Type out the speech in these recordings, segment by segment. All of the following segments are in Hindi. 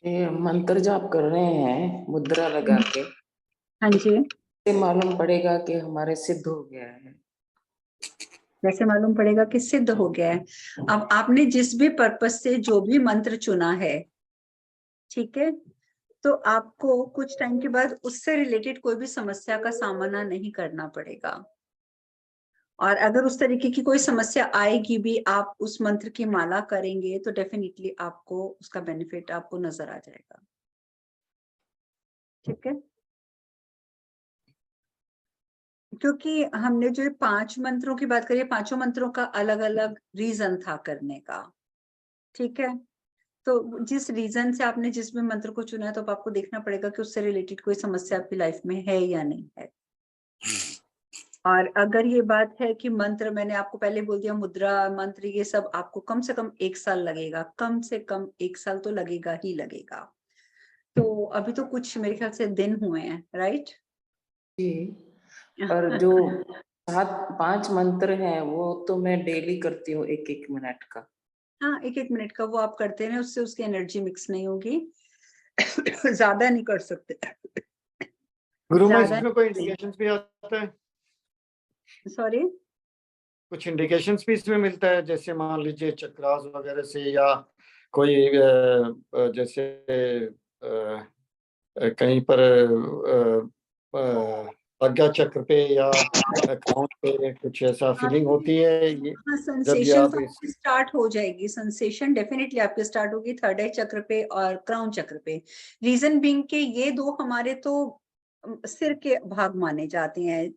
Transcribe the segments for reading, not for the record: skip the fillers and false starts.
ये मंत्र जाप कर रहे हैं मुद्रा लगा के, हाँ जी। से मालूम पड़ेगा कि हमारे सिद्ध हो गया है। वैसे मालूम पड़ेगा कि सिद्ध हो गया है। अब आपने जिस भी पर्पस से जो भी मंत्र चुना है, ठीक है, तो आपको कुछ टाइम के बाद उससे रिलेटेड कोई भी समस्या का सामना नहीं करना पड़ेगा। और अगर उस तरीके की कोई समस्या आएगी भी, आप उस मंत्र की माला करेंगे तो डेफिनेटली आपको उसका बेनिफिट आपको नजर आ जाएगा। ठीक है, क्योंकि हमने जो 5 मंत्रों की बात करी है, 5 मंत्रों का अलग अलग रीजन था करने का। ठीक है, तो जिस रीजन से आपने जिस भी मंत्र को चुना है, तो अब आपको देखना पड़ेगा कि उससे रिलेटेड कोई समस्या आपकी लाइफ में है या नहीं है। और अगर ये बात है कि मंत्र, मैंने आपको पहले बोल दिया, मुद्रा मंत्र ये सब आपको कम से कम 1 साल लगेगा, कम से कम 1 साल तो लगेगा ही लगेगा। तो अभी तो कुछ मेरे ख्याल से दिन हुए हैं, राइट? जी, पर जो 5 मंत्र हैं वो तो मैं डेली करती हूँ 1-1 मिनट का। हाँ, 1-1 मिनट का वो आप करते हैं, उससे उसकी एनर्जी मिक्स नहीं होगी। ज्यादा नहीं कर सकते, गुरु में ज्यादा इसमें कोई इंडिकेशंस भी आता है? सॉरी, कुछ इंडिकेशंस भी इसमें मिलता है, जैसे मान लीजिए चक्रास वगैरह से, या कोई जैसे कहीं पर आज्ञा चक्र पे या अकाउंट पे कुछ ऐसा फीलिंग होती है ये? हाँ, जब ये सेंसेशन आप स्टार्ट हो जाएगी, सेंसेशन डेफिनेटली आपके स्टार्ट होगी थर्ड आई चक्र पे और क्राउन चक्र पे। रीजन बीइंग के ये दो हमारे तो सिर के भाग माने जाते हैं,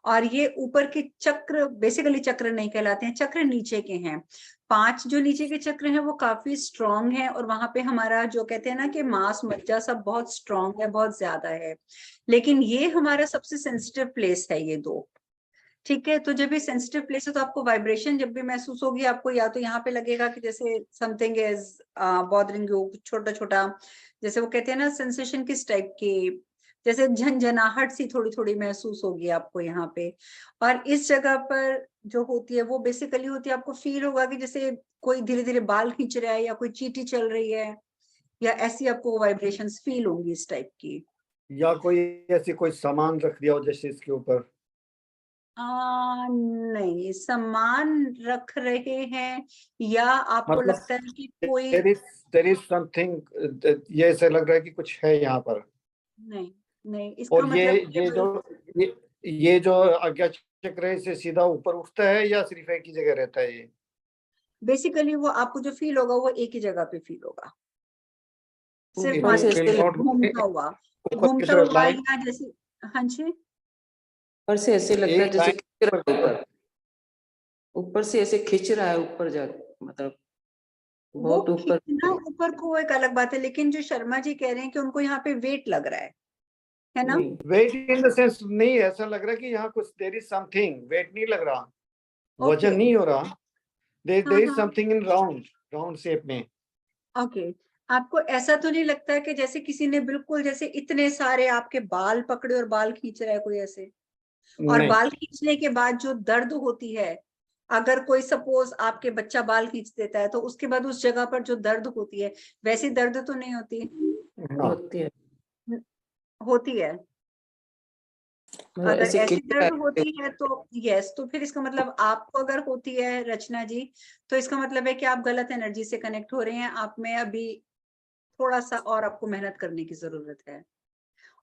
और ये ऊपर के चक्र बेसिकली चक्र नहीं कहलाते हैं, चक्र नीचे के हैं। 5 जो नीचे के चक्र हैं वो काफी स्ट्रांग है, और वहां पे हमारा जो कहते हैं ना कि मांस मज्जा सब बहुत स्ट्रांग है, बहुत ज्यादा है। लेकिन ये हमारा सबसे सेंसिटिव प्लेस है ये दो। ठीक है, तो जब ये सेंसिटिव प्लेस है तो आपको वाइब्रेशन जब भी महसूस होगी, आपको या तो यहाँ पे लगेगा कि जैसे समथिंग इज बॉदरिंग यू, छोटा छोटा, जैसे वो कहते हैं ना सेंसेशन किस टाइप की, जैसे झंझनाहट सी थोड़ी थोड़ी महसूस होगी आपको यहाँ पे। और इस जगह पर जो होती है वो बेसिकली होती है, आपको फील होगा कि जैसे कोई धीरे धीरे बाल खींच रहा है या कोई चींटी चल रही है, या ऐसी आपको वाइब्रेशंस फील होंगी इस टाइप की। या कोई ऐसी कोई सामान रख दिया हो जैसे इसके ऊपर? नहीं, सामान रख रहे हैं या आपको मतलब लगता है कि कोई, देयर इज समथिंग, ये ऐसा लग रहा है कि कुछ है यहाँ पर। नहीं नहीं, इसका और मतलब ये जो ये, ये जो आज्ञा चक्र है, इससे सीधा ऊपर उठता है या सिर्फ एक ही जगह रहता है ये? बेसिकली वो आपको जो फील होगा वो एक ही जगह पे फील होगा, सिर्फ ऊपर मान से लीजिए ऐसे घूमता हुआ, ऊपर की घूमता तरफ हुआ, लाइन, या जैसे, हाँ जी, ऊपर से ऐसे लगता है एक जैसे लाइन खींच रहा है ऊपर, ऊपर से ऐसे खींच रहा है ऊपर जा, मतलब वो बहुत ऊपर। खींचना ऊपर को एक अलग बात है, लेकिन जो शर्मा जी कह रहे हैं कि उनको यहाँ पे वेट लग रहा है ना? नहीं, वेट इन द सेंस नहीं, ऐसा लग रहा है कि यहाँ कुछ देयर इज समथिंग, वेट नहीं लग रहा, ओके, वजन नहीं हो रहा, देयर हाँ इज हाँ, something in round, round shape में। ओके। आपको ऐसा तो नहीं लगता है कि जैसे किसी ने बिल्कुल जैसे इतने सारे आपके बाल पकड़े और बाल खींच रहा है कोई ऐसे? और नहीं बाल खींचने के बाद जो दर्द होती है, अगर कोई सपोज आपके बच्चा बाल खींच देता है तो उसके बाद उस जगह पर जो दर्द होती है, वैसी दर्द तो नहीं होती? हाँ, होती है, होती है। मतलब अगर ऐसे ऐसी खींच रहा दर्द है। होती है तो यस, तो फिर इसका मतलब आपको अगर होती है रचना जी, तो इसका मतलब है कि आप गलत एनर्जी से कनेक्ट हो रहे हैं, आप में अभी थोड़ा सा और आपको मेहनत करने की जरूरत है।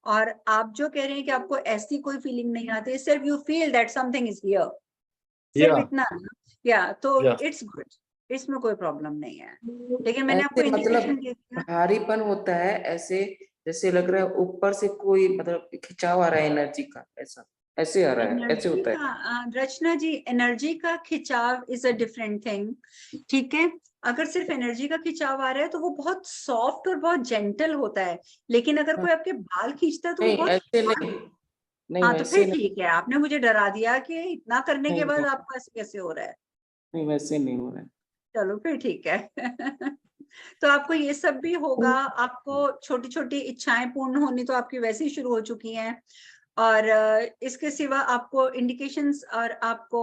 और आप जो कह रहे हैं कि आपको ऐसी कोई फीलिंग नहीं आती, सिर्फ you feel that something is here, सिर्फ या इतना ना, या तो या इट्स गुड, इसमें कोई प्रॉब्लम नहीं है। लेकिन मैंने आपको ऐसे मतलब इंडिकेशन दे दिया। भारीपन होता है ऐसे, जैसे लग रहा है ऊपर से कोई मतलब खिंचाव आ रहा है एनर्जी का, ऐसा ऐसे आ रहा है, ऐसे एनर्जी होता है। का रचना जी, एनर्जी का खिंचाव इज अ डिफरेंट थिंग। ठीक है, अगर सिर्फ एनर्जी का खिंचाव आ रहा है तो वो बहुत सॉफ्ट और बहुत जेंटल होता है, लेकिन अगर हाँ, कोई आपके बाल खींचता है तो वो नहीं बहुत ऐसे hard। नहीं, नहीं हाँ, तो वैसे फिर नहीं, ठीक है, आपने मुझे डरा दिया कि इतना करने के नहीं बाद नहीं, आपको ऐसे कैसे हो रहा है। नहीं वैसे नहीं हो रहा है। चलो फिर ठीक है। तो आपको ये सब भी होगा, आपको छोटी छोटी इच्छाएं पूर्ण होनी तो आपकी वैसे ही शुरू हो चुकी हैं। और इसके सिवा आपको इंडिकेशंस और आपको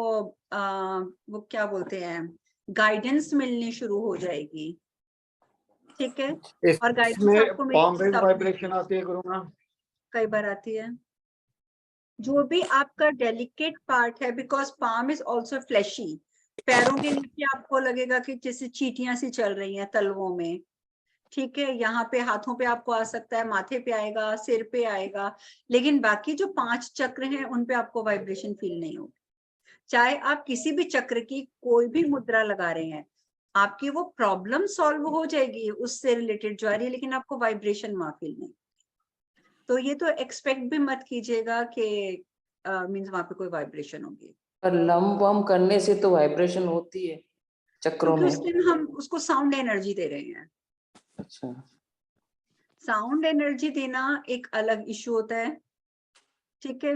वो क्या बोलते हैं, गाइडेंस मिलनी शुरू हो जाएगी। ठीक है, और गाइडेंस इसमें आपको palm मिलेगी raise सब। वाइब्रेशन आती है गुरु मैम? कई बार आती है, जो भी आपका डेलिकेट पार्ट है, because palm is also fleshy. पैरों के नीचे आपको लगेगा कि जैसे चींटियां सी चल रही हैं तलवों में, ठीक है, यहाँ पे हाथों पे आपको आ सकता है, माथे पे आएगा, सिर पे आएगा, लेकिन बाकी जो 5 चक्र हैं उन पे आपको वाइब्रेशन फील नहीं होगी। चाहे आप किसी भी चक्र की कोई भी मुद्रा लगा रहे हैं, आपकी वो प्रॉब्लम सॉल्व हो जाएगी उससे रिलेटेड जो आ रही है, लेकिन आपको वाइब्रेशन वहां फील नहीं। तो ये तो एक्सपेक्ट भी मत कीजिएगा कि मीन्स वहां पे कोई वाइब्रेशन होगी, पर लम वम करने से तो वाइब्रेशन होती है चक्रों क्योंकि में। उस दिन हम उसको साउंड एनर्जी दे रहे हैं। अच्छा, साउंड एनर्जी देना एक अलग इशू होता है, ठीक है,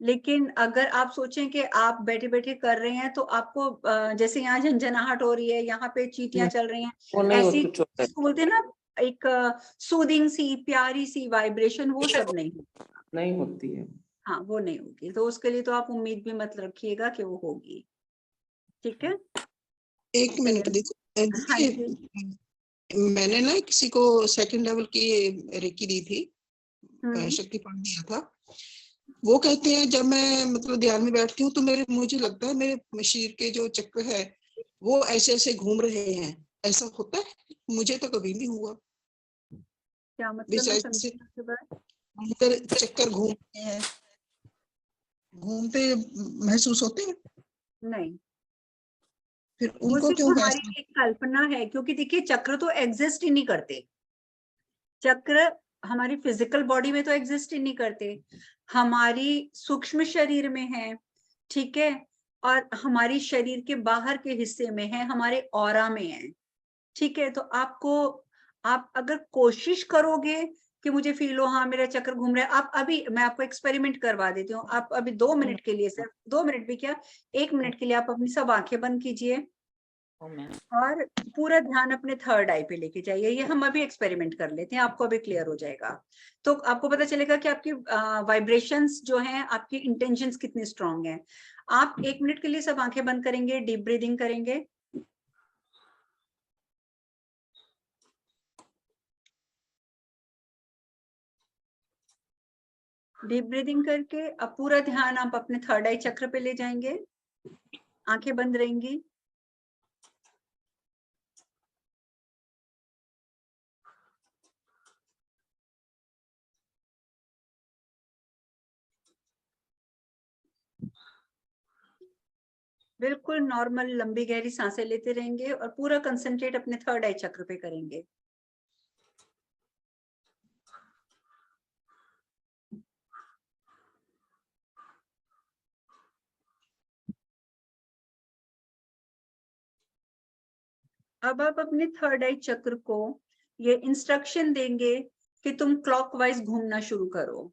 लेकिन अगर आप सोचें कि आप बैठे बैठे कर रहे हैं तो आपको जैसे यहाँ झंझनाहट हो रही है, यहाँ पे चींटियां चल रही हैं, वो नहीं ऐसी कुछ होता है, जिसको बोलते हैं ना एक सूदिंग सी प्यारी सी वाइब्रेशन, वो सब नहीं। नहीं होती है। हाँ, वो नहीं होगी, तो उसके लिए तो आप उम्मीद भी मत रखिएगा कि वो होगी, ठीक है। एक मिनट दीजिए। हाँ जी, मैंने ना किसी को सेकंड लेवल की रेकी दी थी, शक्तिपाठ दिया था। वो कहते हैं जब मैं मतलब ध्यान में बैठती हूँ तो मुझे लगता है मेरे शरीर के जो चक्र है वो ऐसे ऐसे घूम रहे हैं। ऐसा होता है? मुझे तो कभी नहीं हुआ। क्या मतलब, मैं समझी ऐसे आपकी बात। अंदर चक्कर घूमते हैं, घूमते महसूस होते हैं, नहीं, फिर वो उनको सिर्फ क्यों हमारी महसूस? एक कल्पना है, क्योंकि देखिए चक्र तो एग्जिस्ट ही नहीं करते। चक्र हमारी फिजिकल बॉडी में तो एग्जिस्ट ही नहीं करते, हमारी सूक्ष्म शरीर में है, ठीक है, और हमारी शरीर के बाहर के हिस्से में है, हमारे ऑरा में है, ठीक है। तो आप अगर कोशिश करोगे कि मुझे फील हो, हाँ मेरा चक्र घूम रहा है, आप अभी, मैं आपको एक्सपेरिमेंट करवा देती हूँ, आप अभी 2 मिनट के लिए, सिर्फ 2 मिनट भी क्या, 1 मिनट के लिए आप अपनी सब आंखें बंद कीजिए और पूरा ध्यान अपने थर्ड आई पे लेके जाइए। ये हम अभी एक्सपेरिमेंट कर लेते हैं, आपको अभी क्लियर हो जाएगा, तो आपको पता चलेगा कि आपकी वाइब्रेशंस जो हैं, आपकी इंटेंशंस कितनी स्ट्रांग हैं। आप 1 मिनट के लिए सब आंखें बंद करेंगे, डीप ब्रीदिंग करेंगे, डीप ब्रीदिंग करके अब पूरा ध्यान आप अपने थर्ड आई चक्र पे ले जाएंगे, आंखें बंद रहेंगी। बिल्कुल नॉर्मल लंबी गहरी सांसें लेते रहेंगे और पूरा कंसंट्रेट अपने थर्ड आई चक्र पे करेंगे। अब आप अपने थर्ड आई चक्र को ये इंस्ट्रक्शन देंगे कि तुम क्लॉकवाइज घूमना शुरू करो,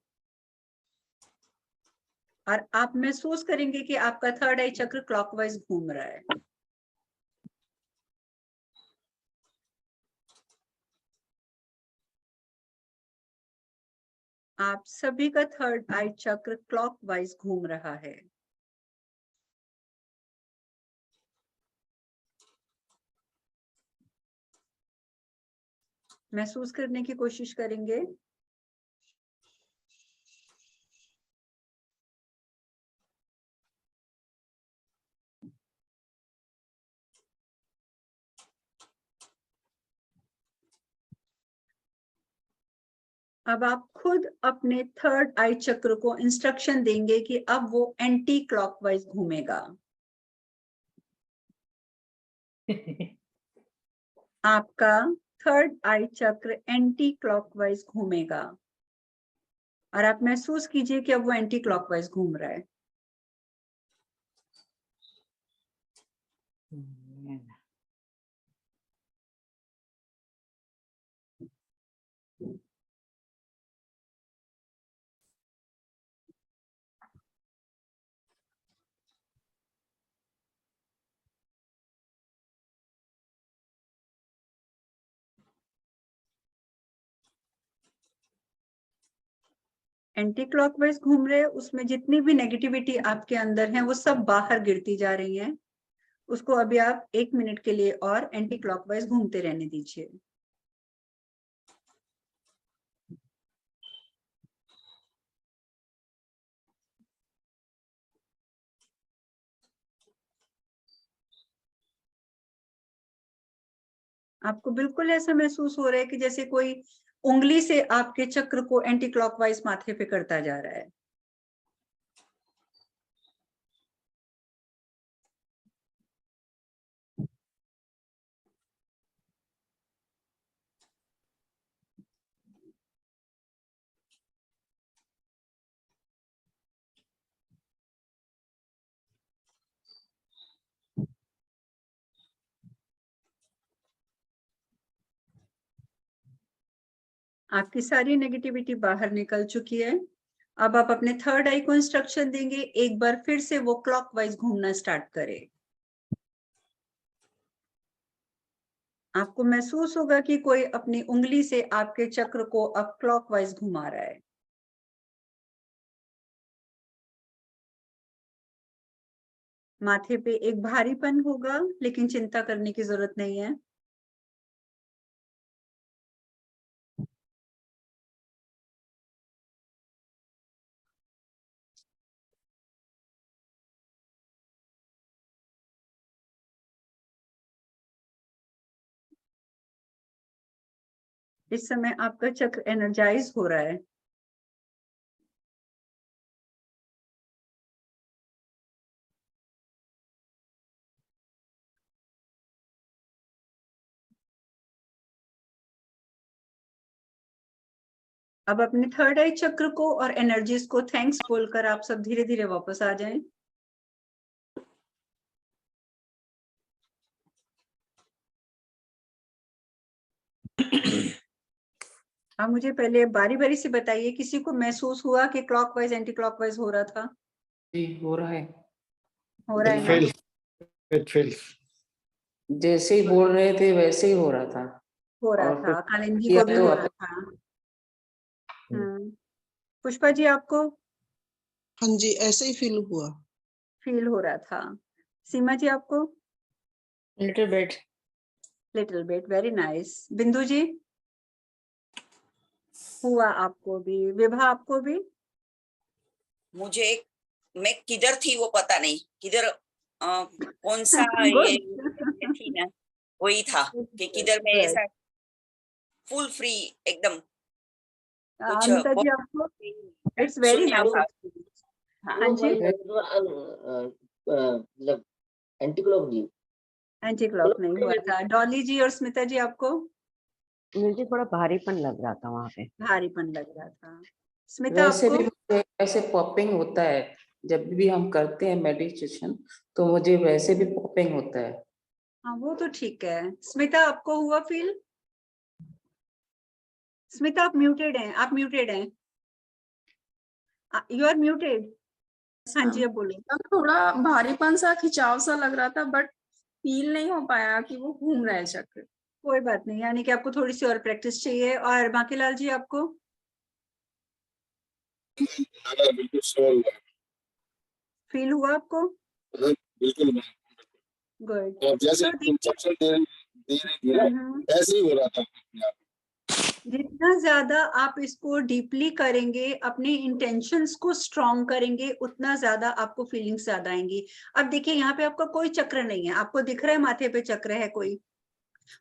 और आप महसूस करेंगे कि आपका थर्ड आई चक्र क्लॉकवाइज घूम रहा है। आप सभी का थर्ड आई चक्र क्लॉकवाइज घूम रहा है। महसूस करने की कोशिश करेंगे। अब आप खुद अपने थर्ड आई चक्र को इंस्ट्रक्शन देंगे कि अब वो एंटी क्लॉकवाइज घूमेगा। आपका थर्ड आई चक्र एंटी क्लॉकवाइज घूमेगा, और आप महसूस कीजिए कि अब वो एंटी क्लॉकवाइज घूम रहा है। एंटी क्लॉकवाइज घूम रहे हैं, उसमें जितनी भी नेगेटिविटी आपके अंदर है वो सब बाहर गिरती जा रही है। उसको अभी आप 1 मिनट के लिए और एंटी क्लॉकवाइज घूमते रहने दीजिए। आपको बिल्कुल ऐसा महसूस हो रहा है कि जैसे कोई उंगली से आपके चक्र को एंटी क्लॉकवाइज माथे पे करता जा रहा है? आपकी सारी नेगेटिविटी बाहर निकल चुकी है। अब आप अपने थर्ड आई को इंस्ट्रक्शन देंगे, एक बार फिर से वो क्लॉकवाइज घूमना स्टार्ट करे। आपको महसूस होगा कि कोई अपनी उंगली से आपके चक्र को अब क्लॉकवाइज घुमा रहा है। माथे पे एक भारीपन होगा, लेकिन चिंता करने की जरूरत नहीं है। इस समय आपका चक्र एनर्जाइज हो रहा है। अब अपने थर्ड आई चक्र को और एनर्जीज को थैंक्स बोलकर आप सब धीरे धीरे वापस आ जाएं। अब मुझे पहले बारी बारी से बताइए, किसी को महसूस हुआ कि क्लॉकवाइज एंटी क्लॉकवाइज हो रहा था? जी हो रहा है। हो रहा है It ना? feels, it feels. जैसे ही बोल रहे थे वैसे ही हो रहा था। हो रहा और था, फिर कालिंदी किया को भी तो हो रहा था। पुष्पा जी आपको हाँ जी, ऐसे ही फील हुआ। फील हो रहा था। सीमा जी आपको? Little bit. Little bit, very nice. बिंदु जी? हुआ आपको भी। विभा आपको भी? मुझे मैं किधर थी वो पता नहीं, किधर कौन सा ये थी ना, वही था कि किधर मैं ऐसा फुल फ्री एकदम कुछ अमिता जी आपको? इट्स वेरी शून्य नाइस। था। हाँ जी, मतलब एंटी क्लॉक जी। एंटी क्लॉक नहीं हुआ था। डॉली जी और स्मिता जी आपको? मुझे थोड़ा भारीपन लग रहा था वहां पे। भारीपन लग रहा था। स्मिता वैसे आपको? भी मुझे ऐसे पॉपिंग होता है जब भी हम करते हैं मेडिटेशन, तो मुझे वैसे भी पॉपिंग होता है। हाँ वो तो ठीक है। स्मिता आपको हुआ फील? स्मिता आप म्यूटेड हैं, आप म्यूटेड हैं, यू आर म्यूटेड। हाँ जी, अब बोलो। थोड़ा भारीपन सा, खिंचाव सा लग रहा था, बट फील नहीं हो पाया कि वो घूम रहा है चक्र। कोई बात नहीं, यानी कि आपको थोड़ी सी और प्रैक्टिस चाहिए। और बांकीलाल जी आपको? बिल्कुल फील हुआ आपको? बिल्कुल। गुड। जैसे तो देखिए, इंस्ट्रक्शन दे रही थी ना, ऐसे ही हो रहा था। जितना ज्यादा आप इसको डीपली करेंगे, अपने इंटेंशंस को स्ट्रॉन्ग करेंगे, उतना ज्यादा आपको फीलिंग्स ज्यादा आएंगी। अब देखिए, यहाँ पे आपका कोई चक्र नहीं है, आपको दिख रहा है माथे पे चक्र है कोई?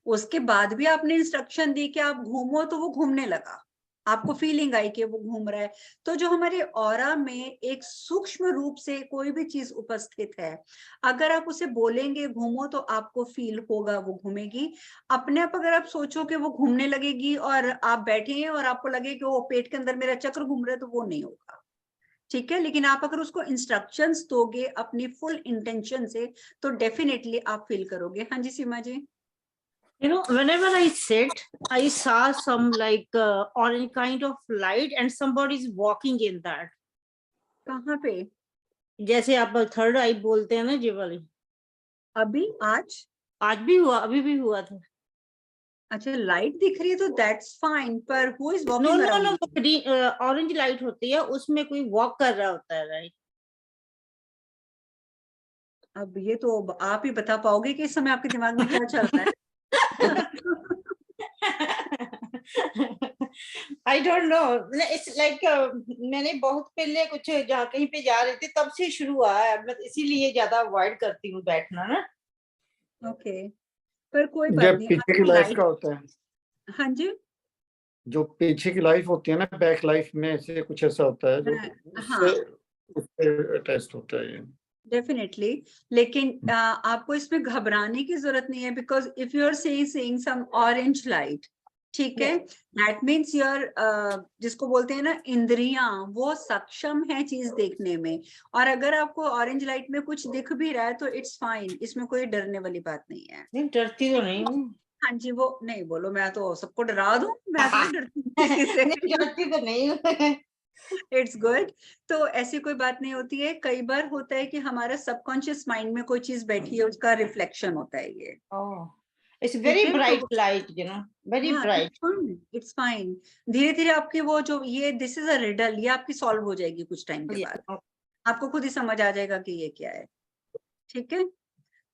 उसके बाद भी आपने इंस्ट्रक्शन दी कि आप घूमो, तो वो घूमने लगा। आपको फीलिंग आई कि वो घूम रहा है। तो जो हमारे ऑरा में एक सूक्ष्म रूप से कोई भी चीज उपस्थित है, अगर आप उसे बोलेंगे घूमो, तो आपको फील होगा वो घूमेगी। अपने आप अगर आप सोचो कि वो घूमने लगेगी और आप बैठे हैं और आपको लगे कि वो पेट के अंदर मेरा चक्र घूम रहा है, तो वो नहीं होगा। ठीक है, लेकिन आप अगर उसको इंस्ट्रक्शंस दोगे अपनी फुल इंटेंशन से, तो डेफिनेटली आप फील करोगे। हाँ जी सीमा जी? You know, whenever I sit, I saw some like orange kind of light and somebody is walking in that. कहाँ पे? जैसे आप थर्ड आई बोलते हैं ना जी वाली। अभी? आज भी हुआ, अभी भी हुआ था। अच्छा, लाइट दिख रही है तो दैट्स फाइन, पर who is no walking no around? No, orange light होती है, उसमें कोई वॉक कर रहा होता है, राइट? अब ये तो आप ही बता पाओगे कि इस समय आपके दिमाग में क्या चल रहा है। I don't know, it's like मैंने बहुत पहले कुछ जहाँ कहीं पे जा रही थी तब से शुरू हुआ है, मैं इसीलिए ज्यादा अवॉइड करती हूँ बैठना ना। ओके, पर कोई ये बात नहीं, पीछे की आपको लाइफ लाइट, का होता है, हाँ जी, जो पीछे की लाइफ होती है ना, बैक लाइफ में से कुछ ऐसा होता है जो हाँ उससे टेस्ट होता है ये। डेफिनेटली। लेकिन आपको इसमें घबराने की जरूरत नहीं है, because if you are seeing some orange light, ठीक है, दैट मीन्स योर जिसको बोलते हैं ना इंद्रियां, वो सक्षम है चीज देखने में। और अगर आपको ऑरेंज लाइट में कुछ दिख भी रहा है तो इट्स फाइन, इसमें कोई डरने वाली बात नहीं है। नहीं, डरती तो नहीं हूँ। हाँ जी, वो नहीं बोलो, मैं तो सबको डरा दूं, मैं तो नहीं डरती किसी से। नहीं, डरती तो नहीं हूँ। It's good. तो ऐसी कोई बात नहीं होती है। कई बार होता है कि हमारा सबकॉन्शियस माइंड में कोई चीज बैठी है, उसका रिफ्लेक्शन होता है ये। Oh, it's ठीक very है, bright तो light, you know, very हाँ bright. It's fine. धीरे धीरे आपकी वो जो ये दिस इज अ रिडल, ये आपकी सॉल्व हो जाएगी कुछ टाइम के Yeah. बाद, आपको खुद ही समझ आ जाएगा कि ये क्या है। ठीक है,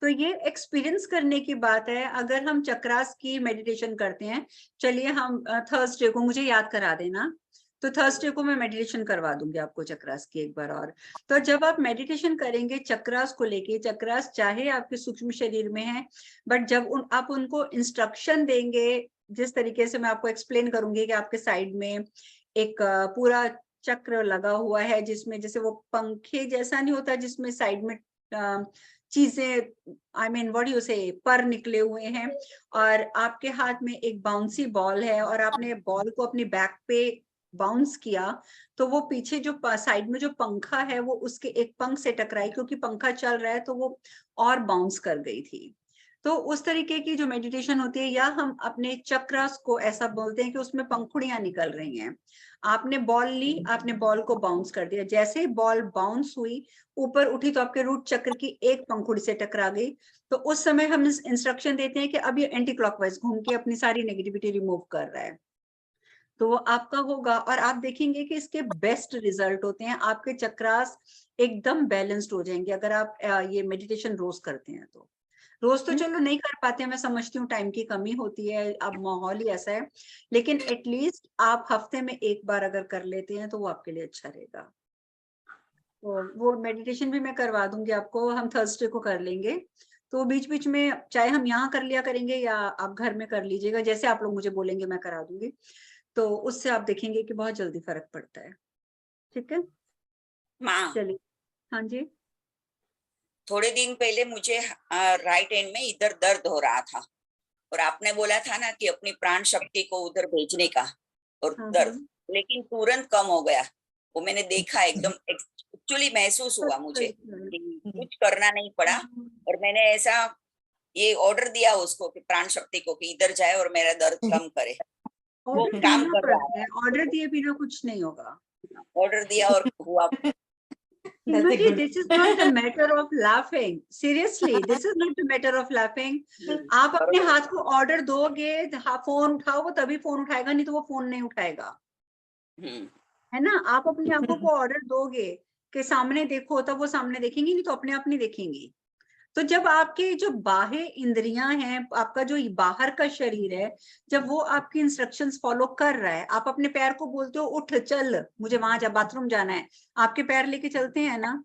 तो ये एक्सपीरियंस करने की बात है। अगर हम चक्रास की मेडिटेशन करते हैं, चलिए हम थर्सडे को मुझे याद करा देना, तो थर्सडे को मैं मेडिटेशन करवा दूंगी आपको चक्रास की एक बार और। तो जब आप मेडिटेशन करेंगे चक्रास को लेके, चक्रास चाहे आपके सूक्ष्म शरीर में है, बट जब आप उनको इंस्ट्रक्शन देंगे, जिस तरीके से मैं आपको एक्सप्लेन करूंगी कि आपके साइड में एक पूरा चक्र लगा हुआ है, जिसमें जैसे वो पंखे जैसा नहीं होता, जिसमें साइड में चीजें, आई मीन व्हाट यू से, पर निकले हुए हैं, और आपके हाथ में एक बाउंसी बॉल है, और आपने बॉल को अपनी बैक पे बाउंस किया, तो वो पीछे जो साइड में जो पंखा है वो उसके एक पंख से टकराई, क्योंकि पंखा चल रहा है तो वो और बाउंस कर गई थी। तो उस तरीके की जो मेडिटेशन होती है, या हम अपने चक्रास को ऐसा बोलते हैं कि उसमें पंखुड़ियां निकल रही हैं। आपने बॉल ली, आपने बॉल को बाउंस कर दिया, जैसे ही बॉल बाउंस हुई ऊपर उठी तो आपके रूट चक्र की एक पंखुड़ी से टकरा गई। तो उस समय हम इंस्ट्रक्शन देते हैं कि अब ये एंटी क्लॉकवाइज घूम के अपनी सारी नेगेटिविटी रिमूव कर रहा है, तो वो आपका होगा। और आप देखेंगे कि इसके बेस्ट रिजल्ट होते हैं, आपके चक्रास एकदम बैलेंस्ड हो जाएंगे अगर आप ये मेडिटेशन रोज करते हैं। तो रोज तो चलो नहीं कर पाते हैं, मैं समझती हूँ टाइम की कमी होती है, अब माहौल ही ऐसा है, लेकिन एटलीस्ट आप हफ्ते में एक बार अगर कर लेते हैं तो वो आपके लिए अच्छा रहेगा। तो वो मेडिटेशन भी मैं करवा दूंगी आपको, हम थर्सडे को कर लेंगे। तो बीच बीच में चाहे हम यहाँ कर लिया करेंगे या आप घर में कर लीजिएगा, जैसे आप लोग मुझे बोलेंगे मैं करा दूंगी, तो उससे आप देखेंगे कि बहुत जल्दी फर्क पड़ता है। ठीक है, माँ, चलिए। हाँ जी, थोड़े दिन पहले मुझे राइट हैंड में इधर दर्द हो रहा था, और आपने बोला था ना कि अपनी प्राण शक्ति को उधर भेजने का, और हाँ दर्द लेकिन तुरंत कम हो गया। वो मैंने देखा, एकदम एक्चुअली महसूस हुआ मुझे कि कुछ करना नहीं पड़ा, और मैंने ऐसा ये ऑर्डर दिया उसको कि प्राण शक्ति को कि इधर जाए और मेरा दर्द कम करे। वो ऑर्डर काम देना कर रहा पड़ता है, ऑर्डर दिए बिना कुछ नहीं होगा। है, ऑर्डर दिया और हुआ। Indu ji, this is not the matter of laughing. Seriously, this is not the matter of laughing. आप अपने हाथ को ऑर्डर दोगे, फोन उठाओ, वो तभी फोन उठाएगा, नहीं तो वो फोन नहीं उठाएगा, है ना। आप अपनी आंखों को ऑर्डर दोगे कि सामने देखो, तब वो सामने देखेंगी, नहीं तो अपने आप नहीं देखेंगी। तो जब आपके जो बाह्य इंद्रियां हैं, आपका जो बाहर का शरीर है, जब वो आपकी इंस्ट्रक्शंस फॉलो कर रहा है, आप अपने पैर को बोलते हो उठ चल, मुझे वहां जा बाथरूम जाना है, आपके पैर लेके चलते हैं ना,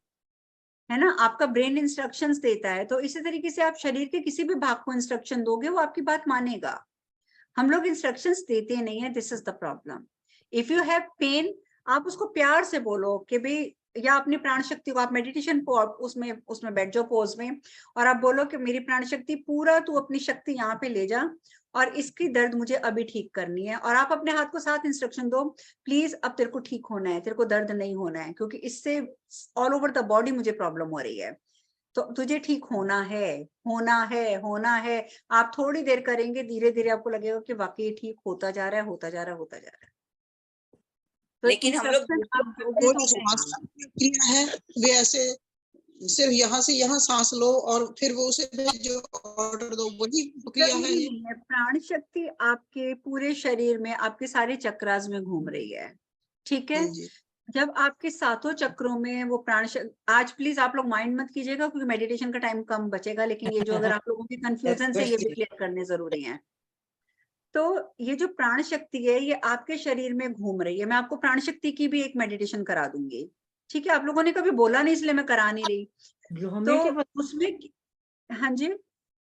है ना। आपका ब्रेन इंस्ट्रक्शंस देता है, तो इसी तरीके से आप शरीर के किसी भी भाग को इंस्ट्रक्शन दोगे, वो आपकी बात मानेगा। हम लोग इंस्ट्रक्शंस देते नहीं है, this is the problem. If you have pain, आप उसको प्यार से बोलो कि भाई, या अपनी प्राण शक्ति को, आप मेडिटेशन उसमें बैठ जाओ पोज में, और आप बोलो कि मेरी प्राण शक्ति पूरा तू अपनी शक्ति यहाँ पे ले जा, और इसकी दर्द मुझे अभी ठीक करनी है। और आप अपने हाथ को साथ इंस्ट्रक्शन दो, प्लीज अब तेरे को ठीक होना है, तेरे को दर्द नहीं होना है, क्योंकि इससे ऑल ओवर द बॉडी मुझे प्रॉब्लम हो रही है, तो तुझे ठीक होना है, होना है, होना है। आप थोड़ी देर करेंगे, धीरे धीरे आपको लगेगा कि वाकई ठीक होता जा रहा है, होता जा रहा है, होता जा रहा है। तो लेकिन हम लोग इंस्ट्रक्शन आप दोगे वो तो जो होगा। श्वास की क्रिया है वे ऐसे सिर्फ यहाँ से यहाँ सांस लो और फिर वो उसे जो ऑर्डर दो, वही क्रिया है जरूरी ये। नहीं है, प्राण शक्ति आपके पूरे शरीर में, आपके सारे चक्रास में घूम रही है। ठीक है, हाँ जी। जब आपके सातों चक्रों में वो प्राण शक्ति, आज प्लीज आप लोग माइंड मत कीजिएगा क्योंकि मेडिटेशन का टाइम कम बचेगा, लेकिन ये जो अगर आप लोगों की कंफ्यूजन है, ये भी क्लियर करने जरूरी है। तो ये जो प्राण शक्ति है, ये आपके शरीर में घूम रही है। मैं आपको प्राण शक्ति की भी एक मेडिटेशन करा दूंगी, ठीक है। आप लोगों ने कभी बोला नहीं, इसलिए मैं करा नहीं रही। तो उसमें, हाँ जी,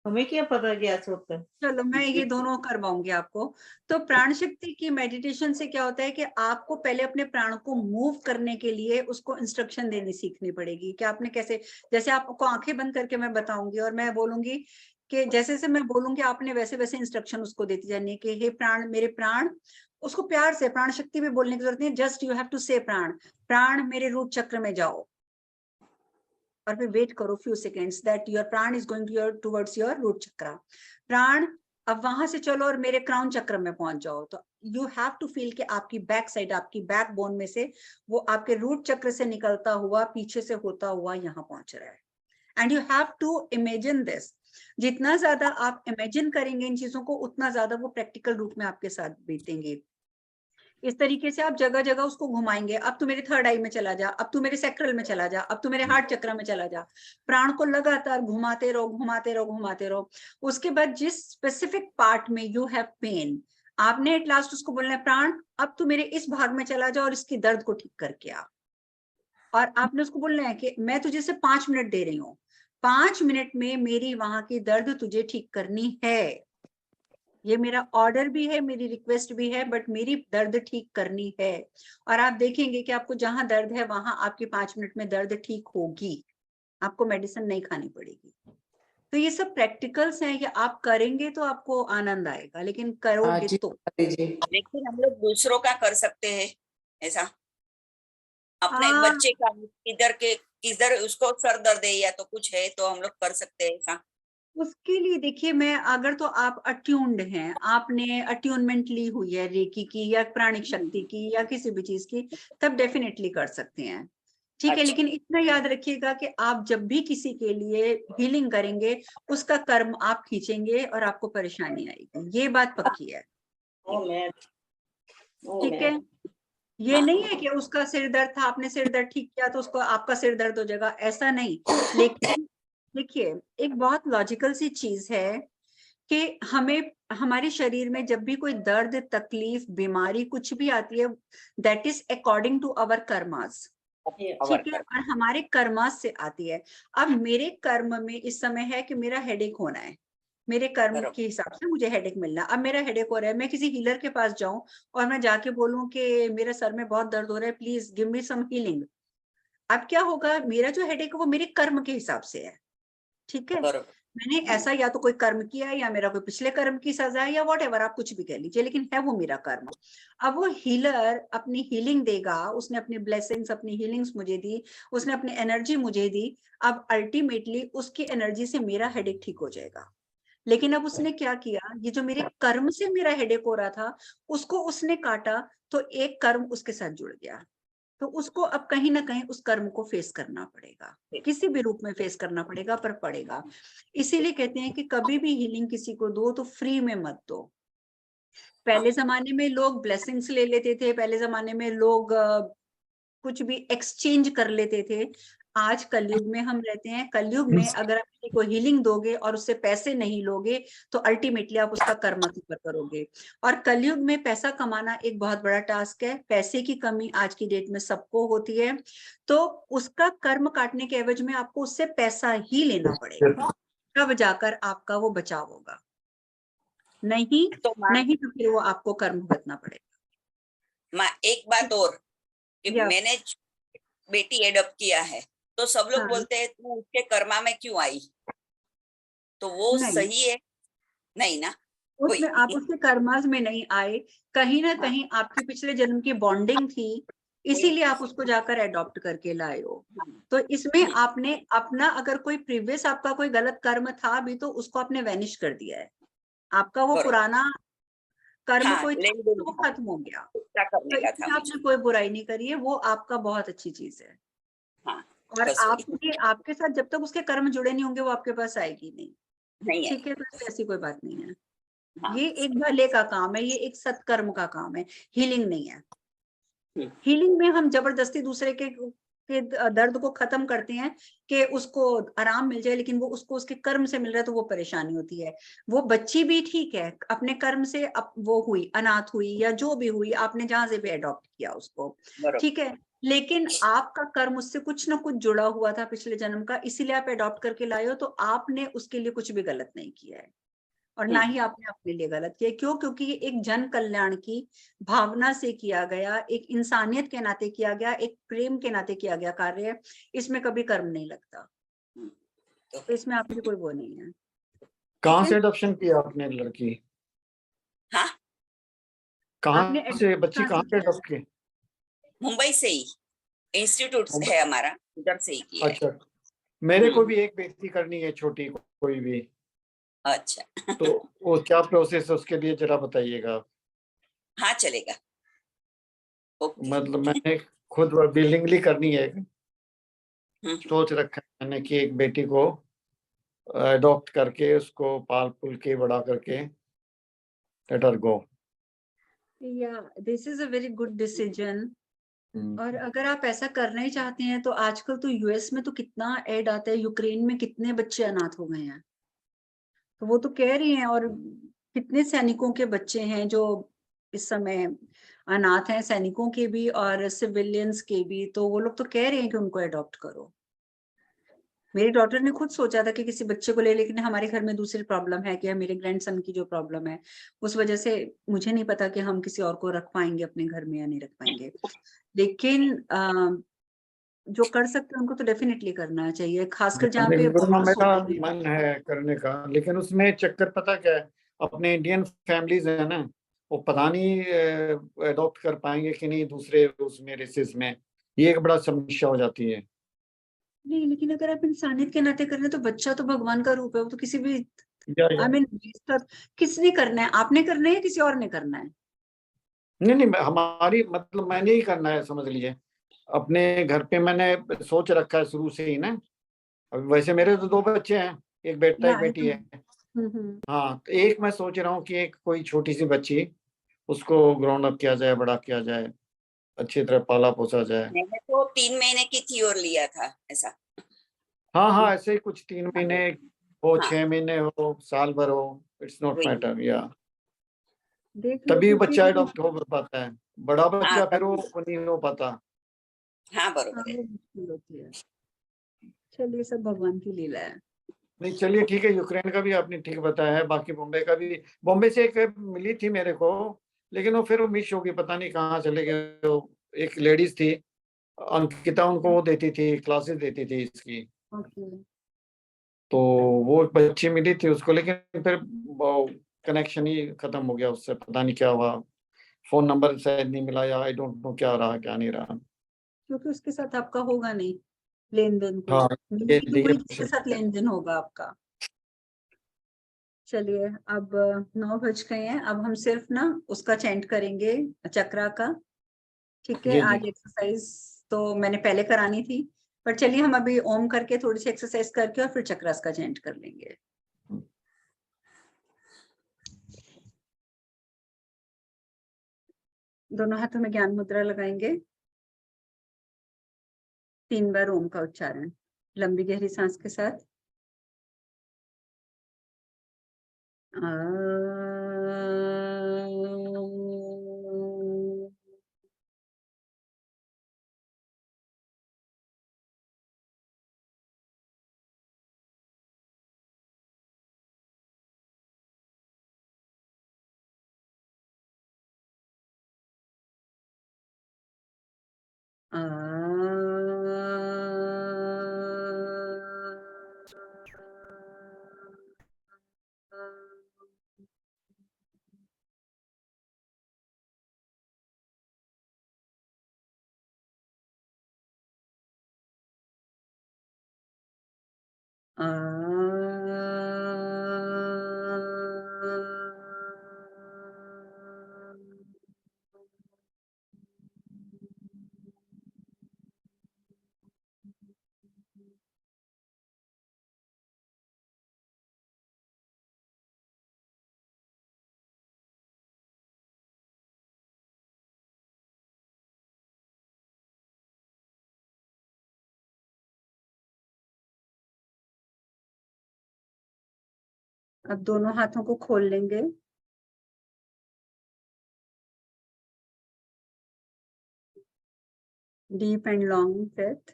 हमें क्या पता गैस होता है। चलो मैं ये दोनों करवाऊंगी आपको। तो प्राण शक्ति की मेडिटेशन से क्या होता है कि आपको पहले अपने प्राण को मूव करने के लिए उसको इंस्ट्रक्शन देनी सीखनी पड़ेगी कि आपने कैसे, जैसे आपको आंखें बंद करके मैं बताऊंगी और मैं बोलूंगी कि जैसे जैसे मैं बोलूंगी आपने वैसे वैसे इंस्ट्रक्शन उसको देती जानी है कि हे प्राण, मेरे प्राण, उसको प्यार से प्राण शक्ति में बोलने की जरूरत नहीं है, जस्ट यू हैव टू से प्राण, प्राण मेरे रूट चक्र में जाओ, और फिर वेट करो few seconds that your prana is going towards your root chakra. प्राण अब वहां से चलो और मेरे क्राउन चक्र में पहुंच जाओ। तो यू हैव टू फील कि आपकी बैक साइड, आपकी बैक बोन में से वो आपके रूट चक्र से निकलता हुआ पीछे से होता हुआ यहाँ पहुंच रहा है। And you have to imagine this. जितना ज्यादा आप इमेजिन करेंगे इन चीजों को, उतना ज्यादा वो प्रैक्टिकल रूप में आपके साथ बीतेंगे। इस तरीके से आप जगह जगह उसको घुमाएंगे। अब तू मेरे थर्ड आई में चला जा, अब तू मेरे सैक्रल में चला जा, अब तू मेरे हार्ट चक्र में चला जा। प्राण को लगातार घुमाते रहो, घुमाते रहो, घुमाते रहो। उसके बाद जिस स्पेसिफिक पार्ट में यू हैव पेन, आपने एट लास्ट उसको बोलना है प्राण अब तू मेरे इस भाग में चला जा और इसकी दर्द को ठीक करके आ। और आपने उसको बोलना है कि मैं तुझे सिर्फ 5 मिनट दे रही हूँ, 5 मिनट में मेरी वहां की दर्द तुझे ठीक करनी है। ये मेरा ऑर्डर भी है, मेरी रिक्वेस्ट भी है, बट मेरी दर्द ठीक करनी है। और आप देखेंगे कि आपको जहां दर्द है वहां आपकी 5 मिनट में दर्द ठीक होगी, आपको मेडिसिन नहीं खानी पड़ेगी। तो ये सब प्रैक्टिकल्स हैं, ये आप करेंगे तो आपको आनंद आएगा, लेकिन करोगे जी, तो। लेकिन हम लोग दूसरों का कर सकते हैं ऐसा, अपने हाँ, बच्चे का किधर उसको सर दर्द है या तो कुछ है तो हम लोग कर सकते हैं ऐसा। उसके लिए देखिए, मैं अगर तो आप अट्यून्ड हैं, आपने अट्यूनमेंट ली हुई है रेकी की या प्राणिक शक्ति की या किसी भी चीज की, तब डेफिनेटली कर सकते हैं, ठीक है। अच्छा। लेकिन इतना याद रखिएगा कि आप जब भी किसी के लिए हीलिंग करेंगे, उसका कर्म आप खींचेंगे और आपको परेशानी आएगी, ये बात पक्की है, ठीक है। ये नहीं है कि उसका सिर दर्द था, आपने सिर दर्द ठीक किया तो उसको आपका सिर दर्द हो जाएगा, ऐसा नहीं। लेकिन देखिए, एक बहुत लॉजिकल सी चीज है कि हमें हमारे शरीर में जब भी कोई दर्द, तकलीफ, बीमारी कुछ भी आती है, that is according to our karmas, ठीक है, और हमारे कर्मास से आती है। अब मेरे कर्म में इस समय है कि मेरा हेडेक होना है, मेरे कर्म के हिसाब से मुझे हेडेक मिलना। अब मेरा हेडेक हो रहा है, मैं किसी हीलर के पास जाऊं और मैं जाके बोलूं कि मेरे सर में बहुत दर्द हो रहा है, please give me some healing. अब क्या होगा, मेरा जो हेडेक है वो मेरे कर्म के हिसाब से है, ठीक है। मैंने ऐसा या तो कोई कर्म किया है या मेरा कोई पिछले कर्म की सजा है या व्हाटएवर, आप कुछ भी कह लीजिए, लेकिन है वो मेरा कर्म। अब वो हीलर अपनी हीलिंग देगा, उसने अपनी ब्लेसिंग्स, अपनी हीलिंग्स मुझे दी, उसने अपनी एनर्जी मुझे दी। अब अल्टीमेटली उसकी एनर्जी से मेरा हेडेक ठीक हो जाएगा। लेकिन अब उसने क्या किया, ये जो मेरे कर्म से मेरा हेडेक हो रहा था, उसको उसने काटा, तो एक कर्म उसके साथ जुड़ गया, तो उसको अब कहीं ना कहीं उस कर्म को फेस करना पड़ेगा, किसी भी रूप में फेस करना पड़ेगा, पर पड़ेगा। इसीलिए कहते हैं कि कभी भी हीलिंग किसी को दो तो फ्री में मत दो। पहले जमाने में लोग ब्लेसिंग्स ले लेते थे, पहले जमाने में लोग कुछ भी एक्सचेंज कर लेते थे। आज कलयुग में हम रहते हैं, कलयुग में अगर आप किसी को हीलिंग दोगे और उससे पैसे नहीं लोगे, तो अल्टीमेटली आप उसका कर्म ऊपर करोगे। और कलयुग में पैसा कमाना एक बहुत बड़ा टास्क है, पैसे की कमी आज की डेट में सबको होती है, तो उसका कर्म काटने के एवज में आपको उससे पैसा ही लेना पड़ेगा, तब जाकर आपका वो बचाव होगा, नहीं नहीं तो फिर वो आपको कर्म भुगतना पड़ेगा। माँ एक बात और कि मैंने बेटी एडॉप्ट किया है, तो सब लोग बोलते हैं तू उसके कर्मा में क्यों आई, तो वो सही है नहीं ना? उसमें आप उसके कर्मास में नहीं आए, कहीं ना कहीं आपकी पिछले जन्म की बॉन्डिंग थी, इसीलिए आप उसको जाकर अडॉप्ट करके लाए हो। तो इसमें आपने अपना, अगर कोई प्रीवियस आपका कोई गलत कर्म था भी, तो उसको आपने वैनिश कर दिया है, आपका वो पुराना कर्म कोई तो वो खत्म हो गया, तो इसमें आपने कोई बुराई नहीं करी है, वो आपका बहुत अच्छी चीज है। और आपके साथ जब तक उसके कर्म जुड़े नहीं होंगे, वो आपके पास आएगी नहीं, ठीक है। तो ऐसी कोई बात नहीं है, ये एक भले का काम है, ये एक सत्कर्म का काम है, हीलिंग नहीं है। हीलिंग में हम जबरदस्ती दूसरे के दर्द को खत्म करते हैं कि उसको आराम मिल जाए, लेकिन वो उसको उसके कर्म से मिल रहा है तो वो परेशानी होती है। वो बच्ची भी ठीक है, अपने कर्म से वो हुई, अनाथ हुई या जो भी हुई, आपने जहां से भी अडॉप्ट किया उसको, ठीक है। लेकिन आपका कर्म उससे कुछ ना कुछ जुड़ा हुआ था पिछले जन्म का, इसीलिए आप अडॉप्ट करके लाए हो, तो आपने उसके लिए कुछ भी गलत नहीं किया है और ना ही आपने अपने लिए गलत किया। क्यों? क्योंकि ये एक जन कल्याण की भावना से किया गया, एक इंसानियत के नाते किया गया, एक प्रेम के नाते किया गया कार्य है। इसमें कभी कर्म नहीं लगता, तो इसमें आपकी कोई वो नहीं है। कहाँ ठीक से है? अडॉप्शन किया आपने लड़की? हाँ, आपने कहाँ से बच्ची कहाँ कहाँ से से किया? अडॉप्ट की? मुंबई से ही इंस्टीट्यूट है हमारा, उधर से ही किया है। अच्छा, मेरे को भी एक बेटी करनी है छोटी, कोई भी, अच्छा। तो वो क्या प्रोसेस है उसके लिए जरा बताइएगा। हाँ, चलेगा। ओके। मतलब मैंने खुद विलिंगली करनी है, हम्म, सोच रखा है मैंने कि एक बेटी को अडॉप्ट करके उसको पाल पुल के बड़ा करके लेट हर गो। या this is a very good decision. और अगर आप ऐसा करना ही चाहते हैं तो आजकल तो यूएस में तो कितना ऐड आता है, यूक्रेन में कितने बच्चे अनाथ हो गए हैं, तो वो तो कह रही हैं, और कितने सैनिकों के बच्चे हैं जो इस समय अनाथ हैं, सैनिकों के भी और सिविलियंस के भी, तो वो लोग तो कह रहे हैं कि उनको अडॉप्ट करो। मेरी डॉटर ने खुद सोचा था कि किसी बच्चे को ले, लेकिन हमारे घर में दूसरी प्रॉब्लम है कि मेरे ग्रैंडसन की जो प्रॉब्लम है, उस वजह से मुझे नहीं पता कि हम किसी और को रख पाएंगे अपने घर में या नहीं रख पाएंगे। लेकिन जो कर सकते हैं उनको तो डेफिनेटली करना चाहिए, खासकर जहाँ पे बहुत मेरा सोचते हैं। मन है करने का, लेकिन उसमें चक्कर पता क्या है, अपने इंडियन फैमिलीज है ना, वो पता नहीं अडॉप्ट कर पाएंगे कि नहीं दूसरे उसमें रेसेस में, ये एक बड़ा समस्या हो जाती है। नहीं, लेकिन अगर आप इंसानियत के नाते कर रहे हैं तो बच्चा तो भगवान का रूप है, वो तो किसी भी, या आई मीन, किसने करना है? आपने करना है या किसी और ने करना है? नहीं नहीं, हमारी मतलब मैंने ही करना है, समझ लीजिए। अपने घर पे मैंने सोच रखा है शुरू से ही ना। अब वैसे मेरे तो दो बच्चे हैं, एक बेटा या एक बेटी है। हम्म। हाँ, तो एक मैं सोच रहा हूँ कि एक कोई छोटी सी बच्ची, उसको ग्राउंड अप किया जाए, बड़ा किया जाए, अच्छी तरह पाला पोसा जाए। मैंने तो 3 महीने की थी और लिया था ऐसा। हाँ हाँ, ऐसे ही कुछ 3 महीने हो, हाँ, 6 महीने हो, साल भर हो, इट्स नॉट वही। मैटर या। देख लो, तभी क्योंकि बच्चा अडॉप्ट हो पाता है, बड़ा हाँ, बच्चा फिर वो तभी। नहीं हो पाता। हाँ, हाँ, बरोबर है। वो मुश्किल होती है। चलिए, सब भगवान की लीला है। नहीं चलिए ठीक है, यूक्रेन का भी आपने ठीक बताया है, बाकी बॉम्बे का भी। बॉम्बे से एक मिली थी मेरे को, लेकिन वो फिर वो मिस हो गई, पता नहीं कहाँ चले गए। वो एक लेडीज थी, अंकिता, उनको वो देती थी, क्लासेस देती थी इसकी। ओके। तो वो बच्ची मिली थी उसको, लेकिन फिर कनेक्शन ही खत्म हो गया उससे, पता नहीं क्या हुआ, फोन नंबर शायद नहीं मिला, या आई डोंट नो क्या रहा क्या नहीं रहा। क्योंकि उसके साथ आपका होगा नहीं लेन देन कोई, हाँ, ये मिलेगी तो ये वही जिसके साथ लेन देन होगा आपका। चलिए, अब 9 बज गए हैं, अब हम सिर्फ ना उसका चैंट करेंगे, चक्रा का। ठीक है, जी जी। आज एक्सरसाइज तो मैंने पहले करानी थी, पर चलिए हम अभी ओम करके थोड़ी सी एक्सरसाइज करके और फिर चक्रास का चैंट कर लेंगे। दोनों हाथों में ज्ञान मुद्रा लगाएंगे, 3 बार ओम का उच्चारण, लंबी गहरी सांस के साथ। अब दोनों हाथों को खोल लेंगे, Deep and long breath.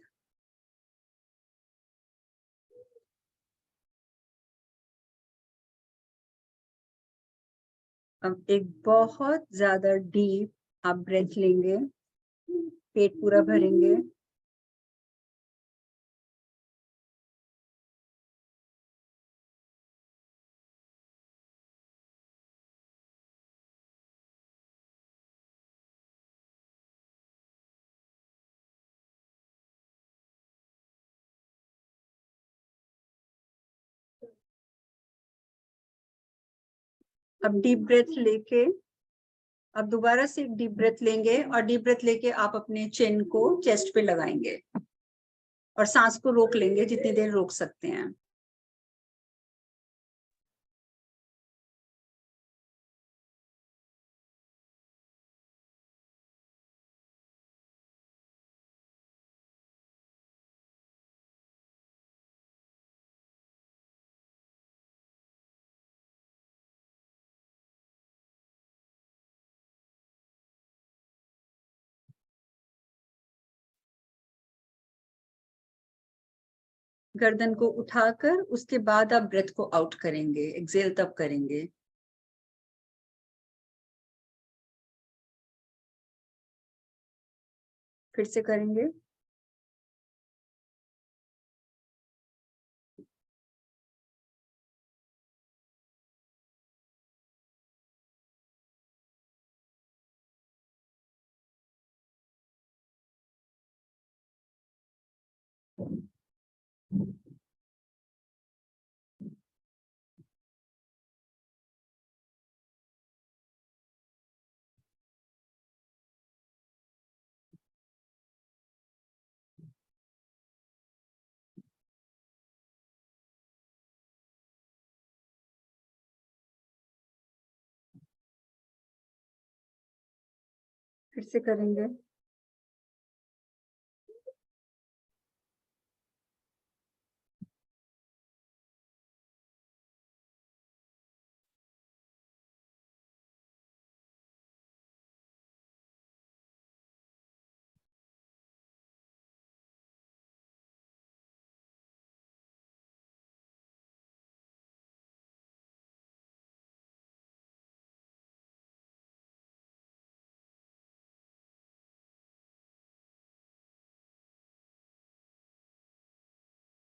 अब एक बहुत ज्यादा डीप आप ब्रेथ लेंगे, पेट पूरा भरेंगे, अब डीप ब्रेथ लेके अब दोबारा से एक डीप ब्रेथ लेंगे और डीप ब्रेथ लेके आप अपने चिन को चेस्ट पे लगाएंगे और सांस को रोक लेंगे जितनी देर रोक सकते हैं। गर्दन को उठाकर उसके बाद आप ब्रेथ को आउट करेंगे, एक्सेल तब करेंगे। फिर से करेंगे। फिर से करेंगे।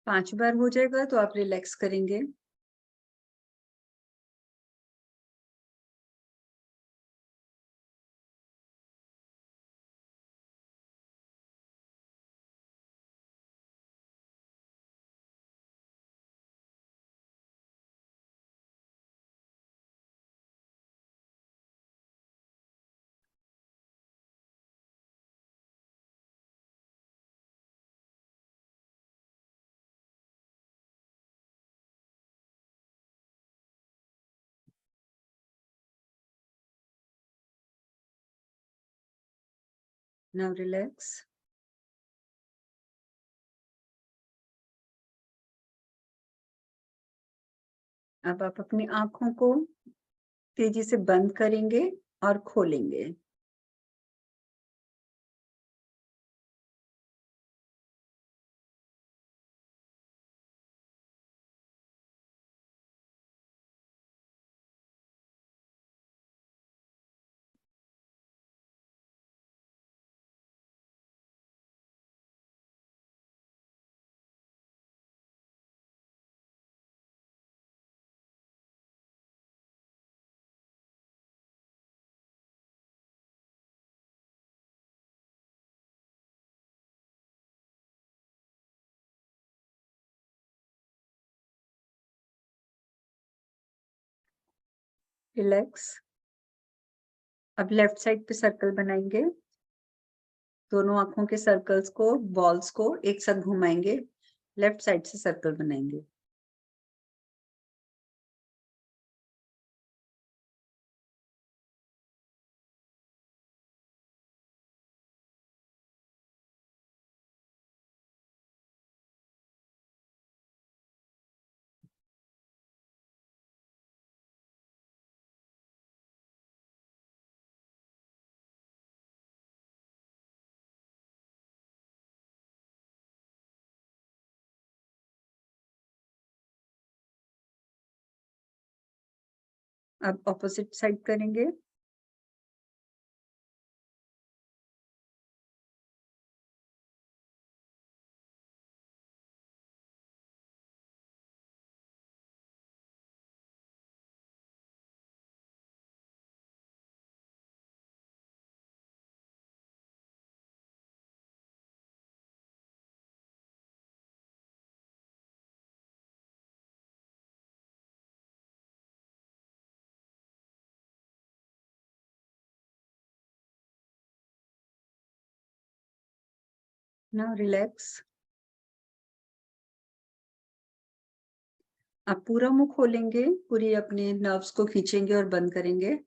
पांच बार हो जाएगा तो आप रिलैक्स करेंगे। Now relax. अब आप अपनी आंखों को तेजी से बंद करेंगे और खोलेंगे। रिलैक्स। अब लेफ्ट साइड पे सर्कल बनाएंगे। दोनों आंखों के सर्कल्स को, बॉल्स को एक साथ घुमाएंगे। लेफ्ट साइड से सर्कल बनाएंगे। अब ऑपोजिट साइड करेंगे। Now relax. आप पूरा मुंह खोलेंगे, पूरी अपने नर्व्स को खींचेंगे और बंद करेंगे।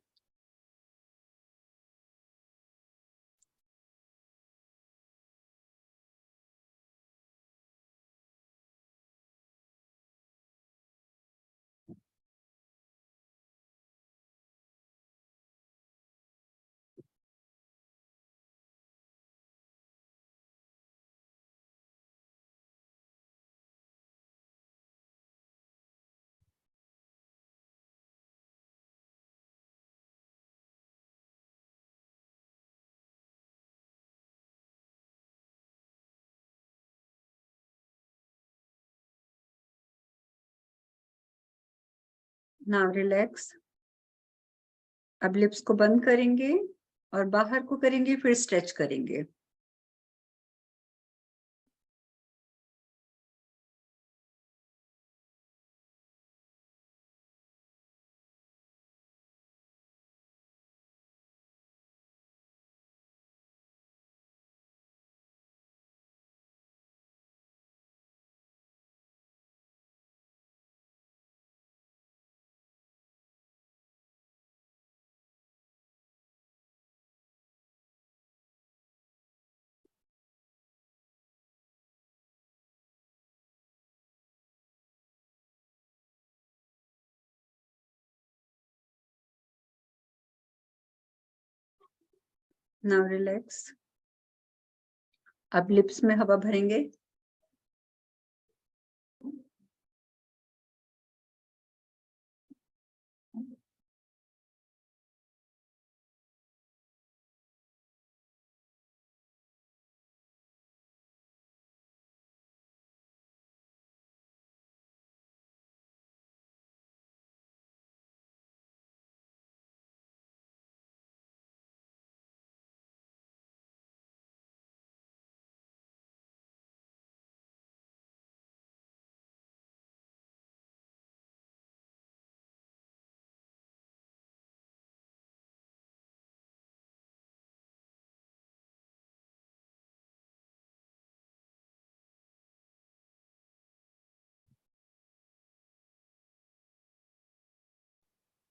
Now relax. अब लिप्स को बंद करेंगे और बाहर को करेंगे, फिर स्ट्रेच करेंगे। Now relax. अब लिप्स में हवा भरेंगे।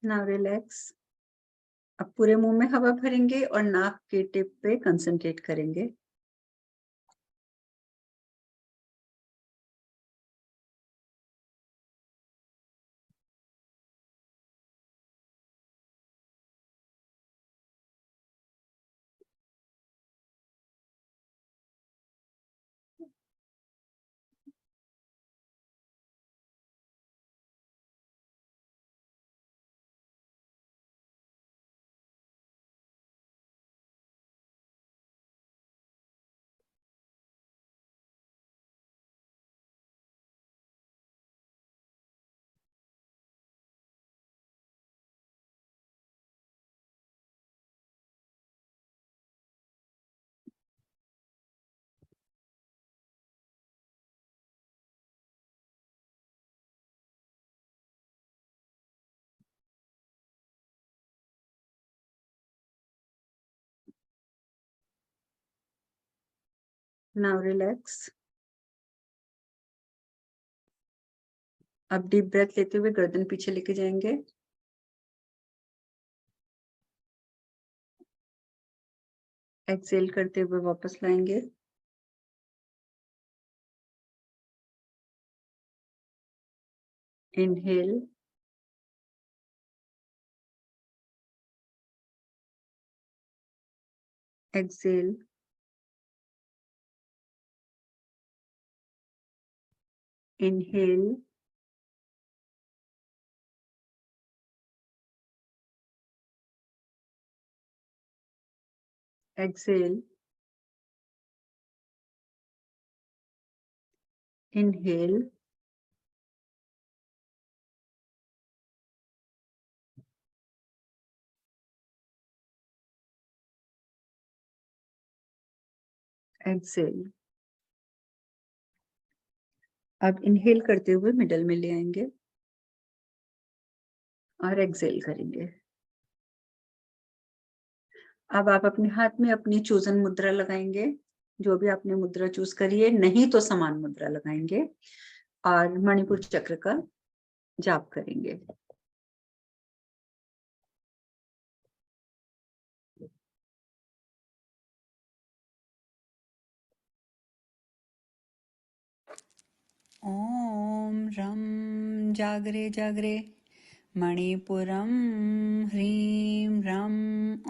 Now relax. अब पूरे मुंह में हवा भरेंगे और नाक के टिप पे कंसंट्रेट करेंगे। Now relax. अब डीप ब्रेथ लेते हुए गर्दन पीछे लेके जाएंगे। एक्सेल करते हुए वापस लाएंगे। Inhale, exhale, inhale, exhale, inhale, exhale. अब इनहेल करते हुए मिडल में ले आएंगे और एक्सेल करेंगे। अब आप अपने हाथ में अपनी चूजन मुद्रा लगाएंगे, जो भी आपने मुद्रा चूज करी है, नहीं तो समान मुद्रा लगाएंगे और मणिपुर चक्र का जाप करेंगे। ओम रम जागरे जागरे मणिपुरम ह्रीं रम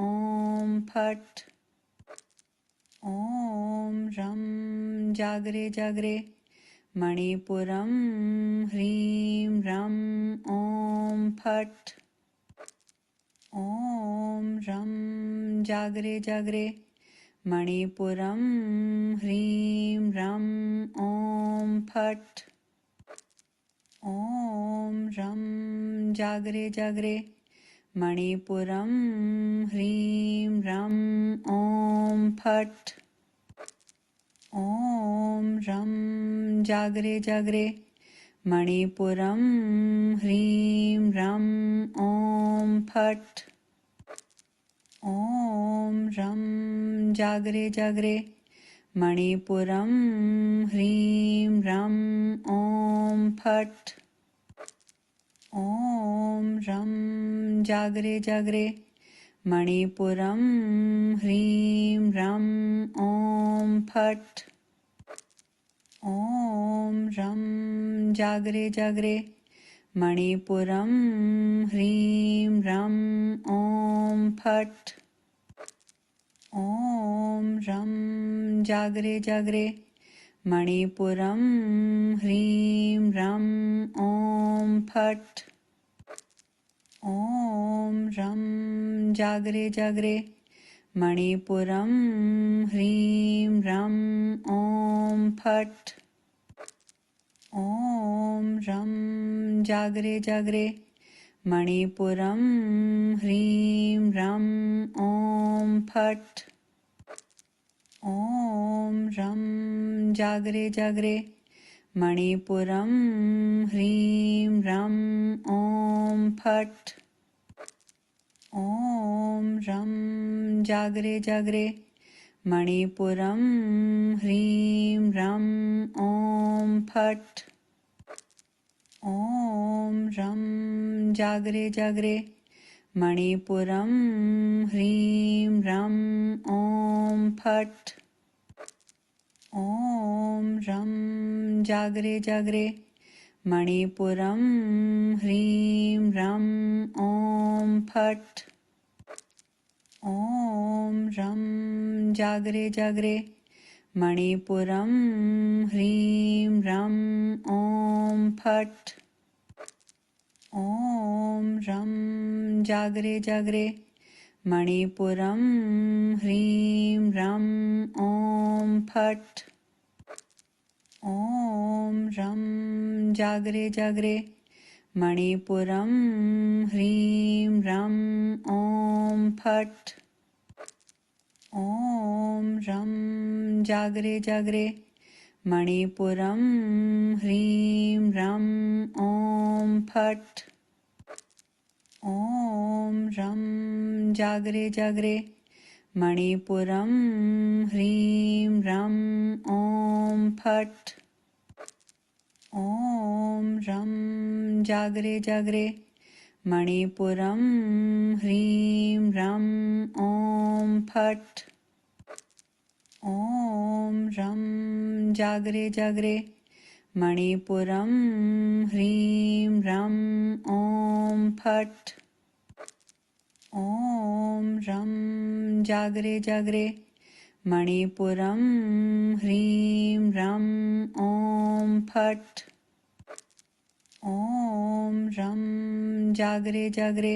ओम फट। ओम रम जागरे जागरे मणिपुरम ह्रीं रम ओम फट। ओम रम जागरे जागरे मणिपुरम ह्रीं रम ओम फट। ओम रम जागरे जागरे मणिपुरम ह्रीं रम ओम फट। ओम रम जागरे जागरे मणिपुरम ह्रीं रम ओम फट। ओम रम जागरे जागरे मणिपुरम ह्रीं रम ओम फट। ओम रम जागरे जागरे मणिपुरम ह्रीं रम ओम फट। ओम रम जागरे जागरे मणिपुरम ह्रीं रम ओम फट। ओम रम जागरे जागरे मणिपुरम ह्रीं रम ओम फट। ओम रम जागरे जागरे मणिपुरम ह्रीं रम ओम फट। ओम रम जागरे जागरे मणिपुरम ह्रीं रम ओम फट। ओम रम जागरे जागरे मणिपुरम ह्रीं रम ओम फट। ओम रम जागरे जागरे मणिपुरम ह्रीं रम ओम फट। ओम रम जागरे जागरे मणिपुरम ह्रीं रम ओम फट। ओम रम जागरे जागरे मणिपुरम ह्रीं रम ओम फट। ओम रम जागरे जागरे मणिपुरम ह्रीं रम ओम फट। ओम रम जागरे जागरे मणिपुरम ह्रीं रम ओम फट। ओम रम जागरे जागरे मणिपुरम ह्रीं रम ओम फट। ओम रम जागरे जागरे मणिपुरम ह्रीं रम ओम फट। ओम रम जागरे जागरे मणिपुरम ह्रीं रम ओम फट। ओम रम जागरे जागरे मणिपुरम ह्रीं रम ओम फट। ओम रम जागरे जागरे मणिपुरम ह्रीं रम ओम फट। ओम रम जागरे जागरे मणिपुरम ह्रीं रम ओम फट। ओम रम जागरे जागरे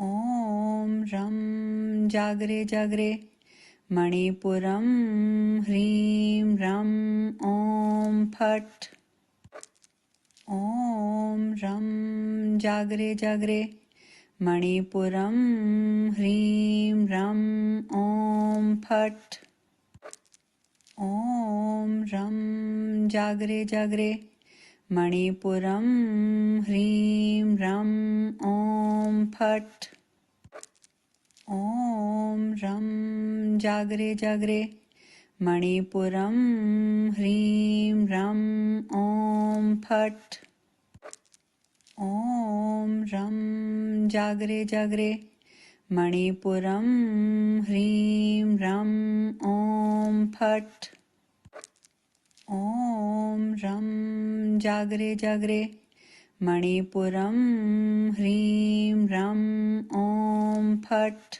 ॐ रं जागरे जागरे मणिपुरं ह्रीं रं ॐ फट्। ॐ रं जागरे जागरे मणिपुरं ह्रीं रं ॐ फट्। ॐ रं जागरे जागरे मणिपुरं ह्रीं रं ॐ फट्। ॐ रं जागरे जागरे मणिपुरं ह्रीं रं ॐ फट्। ॐ रं जागरे जागरे मणिपुरं ह्रीं रं ॐ फट्। ॐ रं जागरे जागरे मणिपुरं ह्रीं रं ॐ फट्।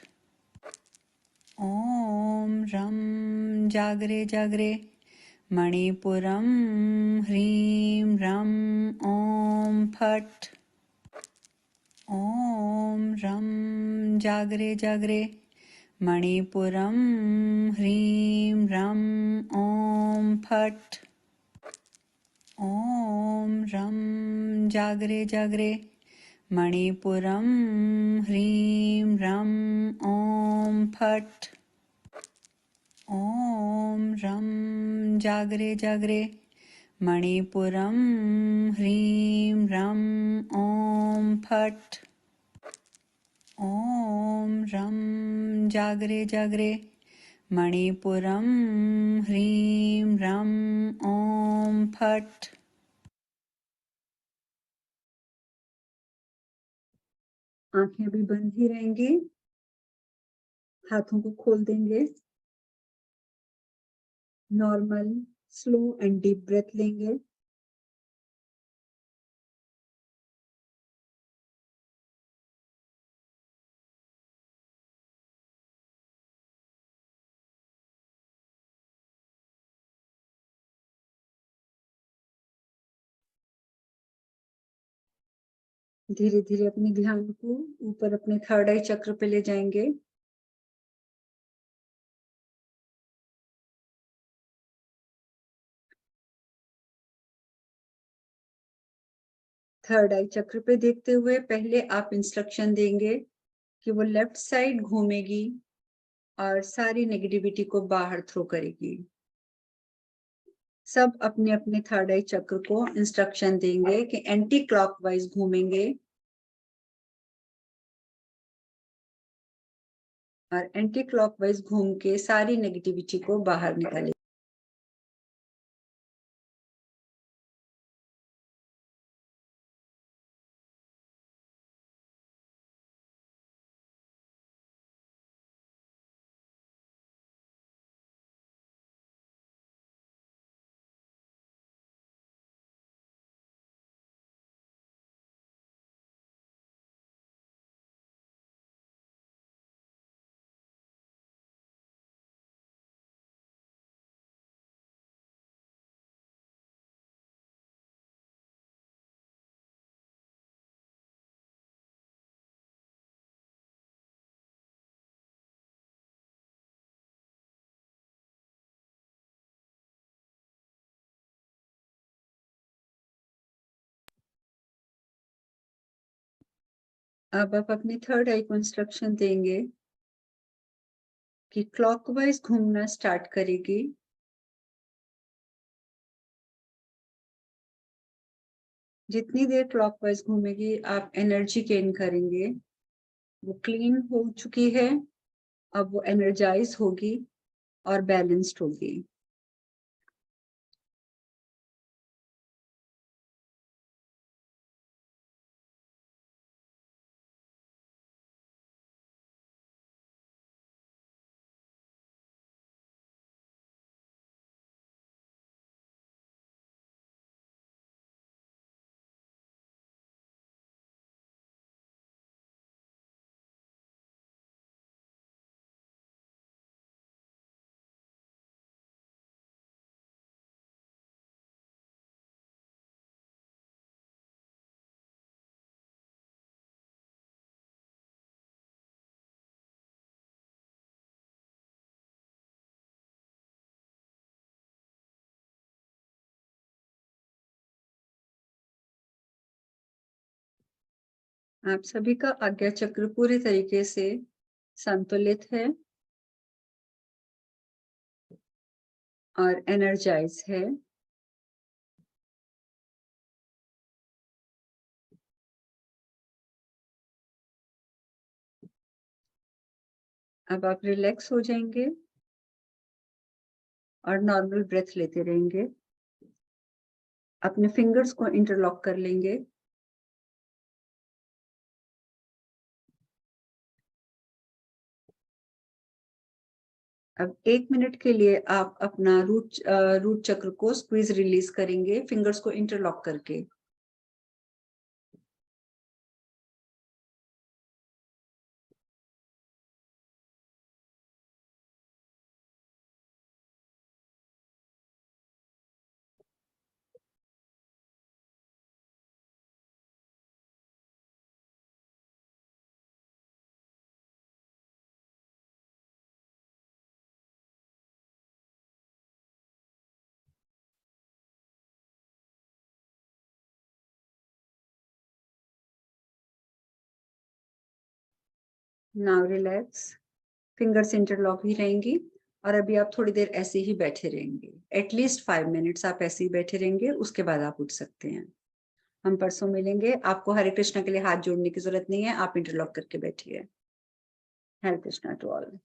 ॐ रं जागरे जागरे मणिपुरं ह्रीं रं ॐ फट्। ॐ रं जागरे जागरे मणिपुरं ह्रीं रं ॐ फट्। ॐ रं जागरे जागरे मणिपुरं ह्रीं रं ॐ फट्। ॐ रं जागरे जागरे मणिपुरं ह्रीं रं ॐ फट्। ॐ रं जागरे जागरे मणिपुरं ह्रीं रं ॐ फट्। आंखें भी बंद ही रहेंगी, हाथों को खोल देंगे। Normal slow and deep breath लेंगे। धीरे धीरे अपने ध्यान को ऊपर अपने थर्ड आई चक्र पे ले जाएंगे। थर्ड आई चक्र पे देखते हुए पहले आप इंस्ट्रक्शन देंगे कि वो लेफ्ट साइड घूमेगी और सारी नेगेटिविटी को बाहर थ्रो करेगी। सब अपने अपने थर्ड आई चक्र को इंस्ट्रक्शन देंगे कि एंटी क्लॉकवाइज घूमेंगे और एंटी क्लॉकवाइज घूम के सारी नेगेटिविटी को बाहर निकालेंगे। अब आप अपने थर्ड आई को इंस्ट्रक्शन देंगे कि क्लॉकवाइज घूमना स्टार्ट करेगी। जितनी देर क्लॉकवाइज घूमेगी आप एनर्जी गेन करेंगे। वो क्लीन हो चुकी है, अब वो एनर्जाइज होगी और बैलेंस्ड होगी। आप सभी का आज्ञा चक्र पूरी तरीके से संतुलित है और एनर्जाइज है। अब आप रिलैक्स हो जाएंगे और नॉर्मल ब्रेथ लेते रहेंगे। अपने फिंगर्स को इंटरलॉक कर लेंगे। अब 1 मिनट के लिए आप अपना रूट चक्र को स्क्वीज रिलीज करेंगे फिंगर्स को इंटरलॉक करके। नाउ रिलैक्स, फिंगर्स इंटरलॉक ही रहेंगी और अभी आप थोड़ी देर ऐसे ही बैठे रहेंगे। एटलीस्ट 5 मिनट्स आप ऐसे ही बैठे रहेंगे, उसके बाद आप उठ सकते हैं। हम परसों मिलेंगे। आपको हरे कृष्णा के लिए हाथ जोड़ने की जरूरत नहीं है, आप इंटरलॉक करके बैठिए। हरे कृष्णा टू ऑल।